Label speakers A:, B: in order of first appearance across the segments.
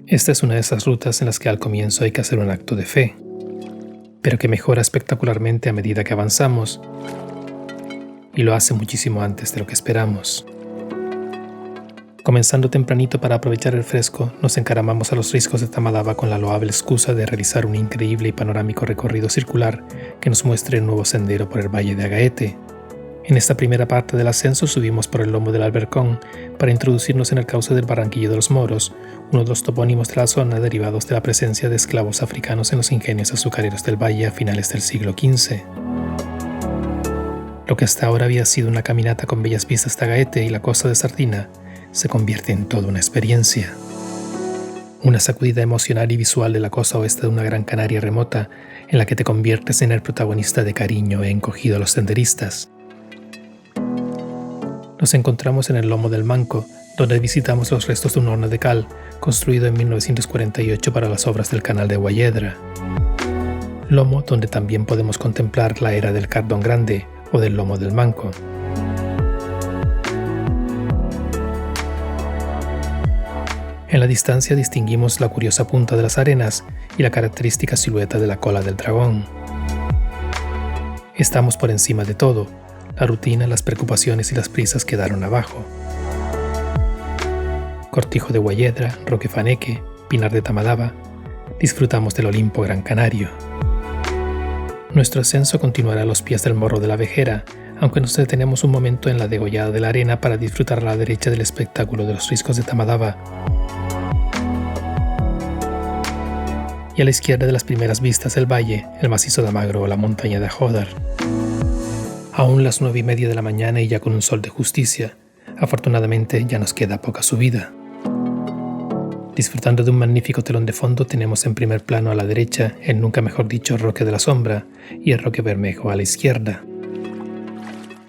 A: Esta es una de esas rutas en las que al comienzo hay que hacer un acto de fe, pero que mejora espectacularmente a medida que avanzamos, y lo hace muchísimo antes de lo que esperamos. Comenzando tempranito para aprovechar el fresco, nos encaramamos a los riscos de Tamadaba con la loable excusa de realizar un increíble y panorámico recorrido circular que nos muestre un nuevo sendero por el Valle de Agaete. En esta primera parte del ascenso subimos por el lomo del Albercón para introducirnos en el cauce del Barranquillo de los Moros, uno de los topónimos de la zona derivados de la presencia de esclavos africanos en los ingenios azucareros del valle a finales del siglo XV. Lo que hasta ahora había sido una caminata con bellas vistas de Agaete y la costa de Sardina se convierte en toda una experiencia. Una sacudida emocional y visual de la costa oeste de una Gran Canaria remota en la que te conviertes en el protagonista de cariño e encogido a los senderistas. Nos encontramos en el lomo del Manco, donde visitamos los restos de un horno de cal construido en 1948 para las obras del canal de Guayedra. Lomo donde también podemos contemplar la era del Cardón Grande o del lomo del Manco. En la distancia distinguimos la curiosa punta de las arenas y la característica silueta de la cola del dragón. Estamos por encima de todo. La rutina, las preocupaciones y las prisas quedaron abajo. Cortijo de Guayedra, Roque Faneque, Pinar de Tamadaba, disfrutamos del Olimpo Gran Canario. Nuestro ascenso continuará a los pies del Morro de la Vejera, aunque nos detenemos un momento en la degollada de la arena para disfrutar a la derecha del espectáculo de los riscos de Tamadaba y a la izquierda de las primeras vistas del valle, el macizo de Amagro o la montaña de Ajódar. Aún las 9:30 de la mañana y ya con un sol de justicia. Afortunadamente ya nos queda poca subida. Disfrutando de un magnífico telón de fondo tenemos en primer plano a la derecha el nunca mejor dicho Roque de la Sombra y el Roque Bermejo a la izquierda.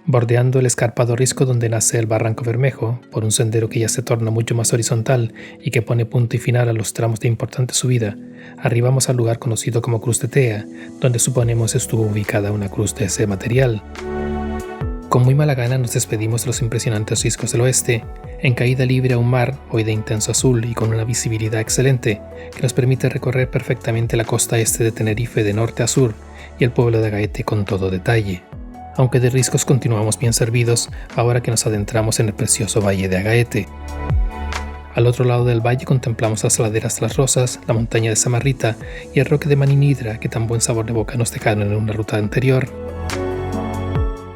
A: Bordeando el escarpado risco donde nace el Barranco Bermejo, por un sendero que ya se torna mucho más horizontal y que pone punto y final a los tramos de importante subida, arribamos al lugar conocido como Cruz de Tea, donde suponemos estuvo ubicada una cruz de ese material. Con muy mala gana nos despedimos de los impresionantes riscos del oeste, en caída libre a un mar hoy de intenso azul y con una visibilidad excelente que nos permite recorrer perfectamente la costa este de Tenerife de norte a sur y el pueblo de Agaete con todo detalle. Aunque de riscos continuamos bien servidos ahora que nos adentramos en el precioso valle de Agaete. Al otro lado del valle contemplamos las laderas de las Rosas, la montaña de Samarrita y el roque de Maninidra que tan buen sabor de boca nos dejaron en una ruta anterior.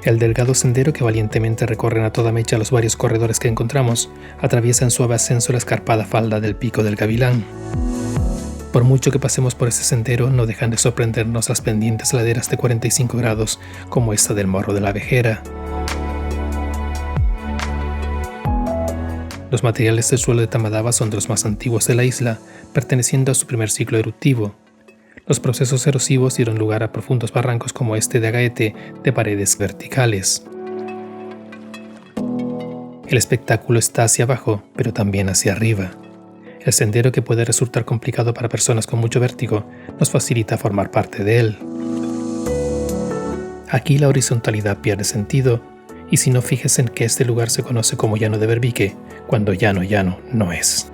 A: El delgado sendero que valientemente recorren a toda mecha los varios corredores que encontramos atraviesa en suave ascenso la escarpada falda del Pico del Gavilán. Por mucho que pasemos por este sendero, no dejan de sorprendernos las pendientes laderas de 45 grados como esta del Morro de la Vejera. Los materiales del suelo de Tamadaba son de los más antiguos de la isla, perteneciendo a su primer ciclo eruptivo. Los procesos erosivos dieron lugar a profundos barrancos como este de Agaete de paredes verticales. El espectáculo está hacia abajo, pero también hacia arriba. El sendero, que puede resultar complicado para personas con mucho vértigo, nos facilita formar parte de él. Aquí la horizontalidad pierde sentido, y si no, fíjese en que este lugar se conoce como Llano de Berbique, cuando llano no es.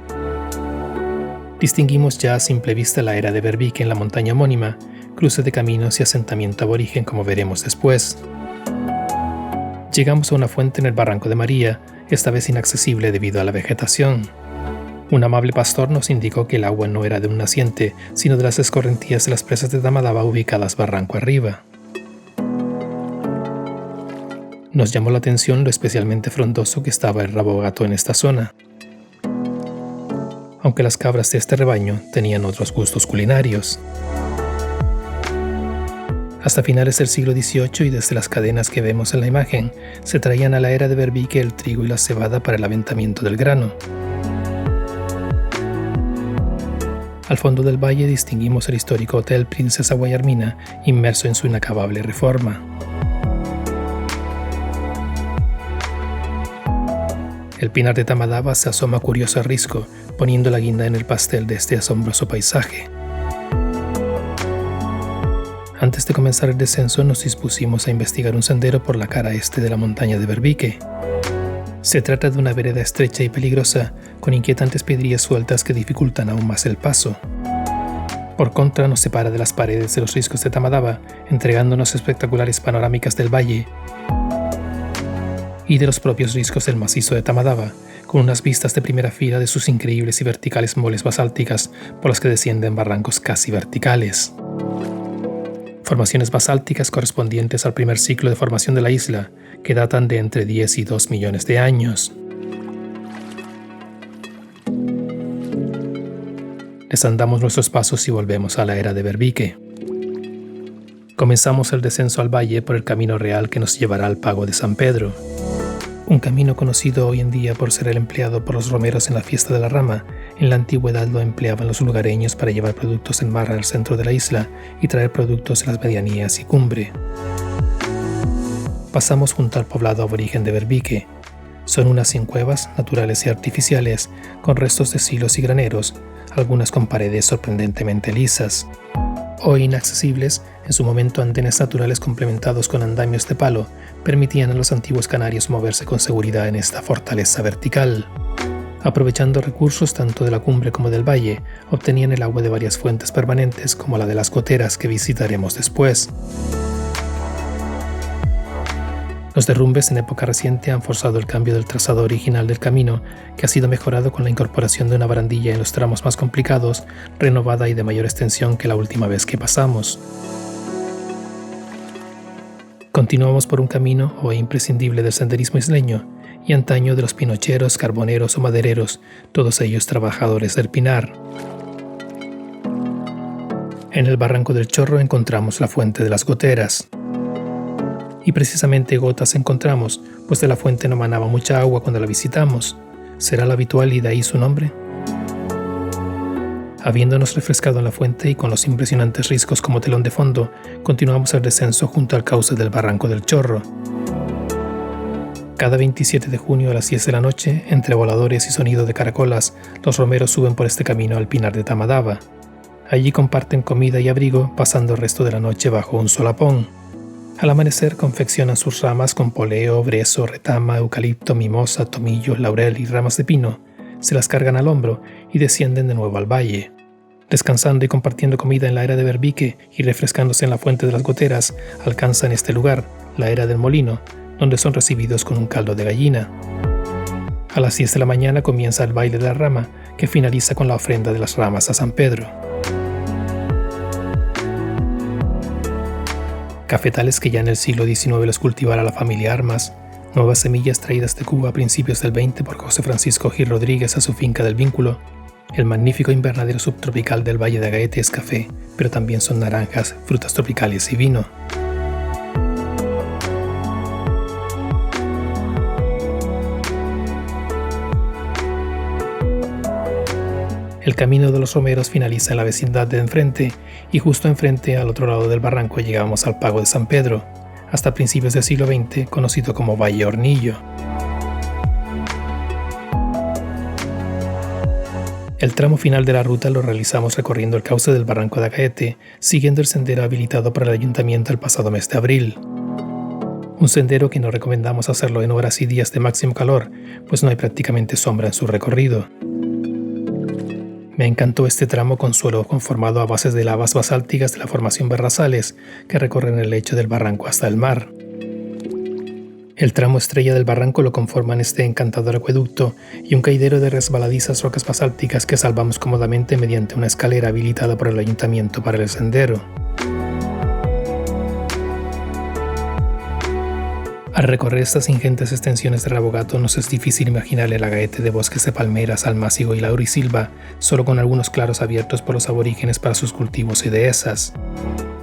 A: Distinguimos ya a simple vista la era de Berbique en la montaña homónima, cruce de caminos y asentamiento aborigen como veremos después. Llegamos a una fuente en el Barranco de María, esta vez inaccesible debido a la vegetación. Un amable pastor nos indicó que el agua no era de un naciente, sino de las escorrentías de las presas de Tamadaba ubicadas barranco arriba. Nos llamó la atención lo especialmente frondoso que estaba el rabo gato en esta zona, aunque las cabras de este rebaño tenían otros gustos culinarios. Hasta finales del siglo XVIII y desde las cadenas que vemos en la imagen, se traían a la era de Berbique el trigo y la cebada para el aventamiento del grano. Al fondo del valle distinguimos el histórico Hotel Princesa Guayarmina, inmerso en su inacabable reforma. El Pinar de Tamadaba se asoma curioso a risco, poniendo la guinda en el pastel de este asombroso paisaje. Antes de comenzar el descenso nos dispusimos a investigar un sendero por la cara este de la montaña de Berbique. Se trata de una vereda estrecha y peligrosa, con inquietantes piedrillas sueltas que dificultan aún más el paso. Por contra, nos separa de las paredes de los riscos de Tamadaba, entregándonos espectaculares panorámicas del valle y de los propios riscos del macizo de Tamadaba, con unas vistas de primera fila de sus increíbles y verticales moles basálticas por las que descienden barrancos casi verticales. Formaciones basálticas correspondientes al primer ciclo de formación de la isla, que datan de entre 10 y 2 millones de años. Desandamos nuestros pasos y volvemos a la era de Berbique. Comenzamos el descenso al valle por el camino real que nos llevará al pago de San Pedro. Un camino conocido hoy en día por ser el empleado por los romeros en la fiesta de la rama. En la antigüedad lo empleaban los lugareños para llevar productos en mar al centro de la isla y traer productos en las medianías y cumbre. Pasamos junto al poblado aborigen de Berbique. Son unas 100 cuevas, naturales y artificiales, con restos de silos y graneros, algunas con paredes sorprendentemente lisas. Hoy inaccesibles, en su momento andenes naturales complementados con andamios de palo permitían a los antiguos canarios moverse con seguridad en esta fortaleza vertical. Aprovechando recursos tanto de la cumbre como del valle, obtenían el agua de varias fuentes permanentes como la de las goteras que visitaremos después. Los derrumbes en época reciente han forzado el cambio del trazado original del camino, que ha sido mejorado con la incorporación de una barandilla en los tramos más complicados, renovada y de mayor extensión que la última vez que pasamos. Continuamos por un camino hoy imprescindible del senderismo isleño, y antaño de los pinocheros, carboneros o madereros, todos ellos trabajadores del pinar. En el barranco del Chorro encontramos la fuente de las goteras. Y precisamente gotas encontramos, pues de la fuente no manaba mucha agua cuando la visitamos. ¿Será la habitual y de ahí su nombre? Habiéndonos refrescado en la fuente y con los impresionantes riscos como telón de fondo, continuamos el descenso junto al cauce del barranco del Chorro. Cada 27 de junio a las 10 de la noche, entre voladores y sonido de caracolas, los romeros suben por este camino al pinar de Tamadaba. Allí comparten comida y abrigo, pasando el resto de la noche bajo un solapón. Al amanecer confeccionan sus ramas con poleo, brezo, retama, eucalipto, mimosa, tomillo, laurel y ramas de pino. Se las cargan al hombro y descienden de nuevo al valle. Descansando y compartiendo comida en la era de Berbique y refrescándose en la fuente de las goteras, alcanzan este lugar, la era del molino, donde son recibidos con un caldo de gallina. A las 10 de la mañana comienza el baile de la rama, que finaliza con la ofrenda de las ramas a San Pedro. Cafetales que ya en el siglo XIX los cultivara la familia Armas, nuevas semillas traídas de Cuba a principios del XX por José Francisco Gil Rodríguez a su finca del Vínculo. El magnífico invernadero subtropical del Valle de Agaete es café, pero también son naranjas, frutas tropicales y vino. El camino de los romeros finaliza en la vecindad de enfrente, y justo enfrente, al otro lado del barranco, llegamos al pago de San Pedro, hasta principios del siglo XX conocido como Valle Hornillo. El tramo final de la ruta lo realizamos recorriendo el cauce del barranco de Agaete, siguiendo el sendero habilitado por el ayuntamiento el pasado mes de abril. Un sendero que no recomendamos hacerlo en horas y días de máximo calor, pues no hay prácticamente sombra en su recorrido. Me encantó este tramo con suelo conformado a bases de lavas basálticas de la formación Berrazales que recorren el lecho del barranco hasta el mar. El tramo estrella del barranco lo conforman este encantador acueducto y un caidero de resbaladizas rocas basálticas que salvamos cómodamente mediante una escalera habilitada por el ayuntamiento para el sendero. Al recorrer estas ingentes extensiones de Rabogato nos es difícil imaginar el Agaete de bosques de palmeras, almácigo y laurisilva, solo con algunos claros abiertos por los aborígenes para sus cultivos y dehesas.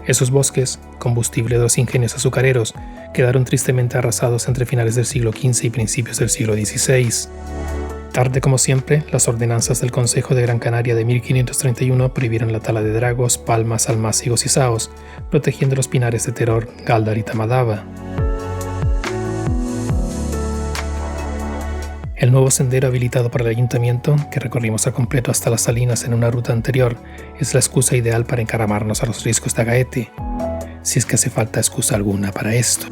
A: Esos bosques, combustible de los ingenios azucareros, quedaron tristemente arrasados entre finales del siglo XV y principios del siglo XVI. Tarde como siempre, las ordenanzas del Consejo de Gran Canaria de 1531 prohibieron la tala de dragos, palmas, almácigos y saos, protegiendo los pinares de Teror, Gáldar y Tamadaba. El nuevo sendero habilitado por el ayuntamiento, que recorrimos al completo hasta las salinas en una ruta anterior, es la excusa ideal para encaramarnos a los riscos de Agaete, si es que hace falta excusa alguna para esto.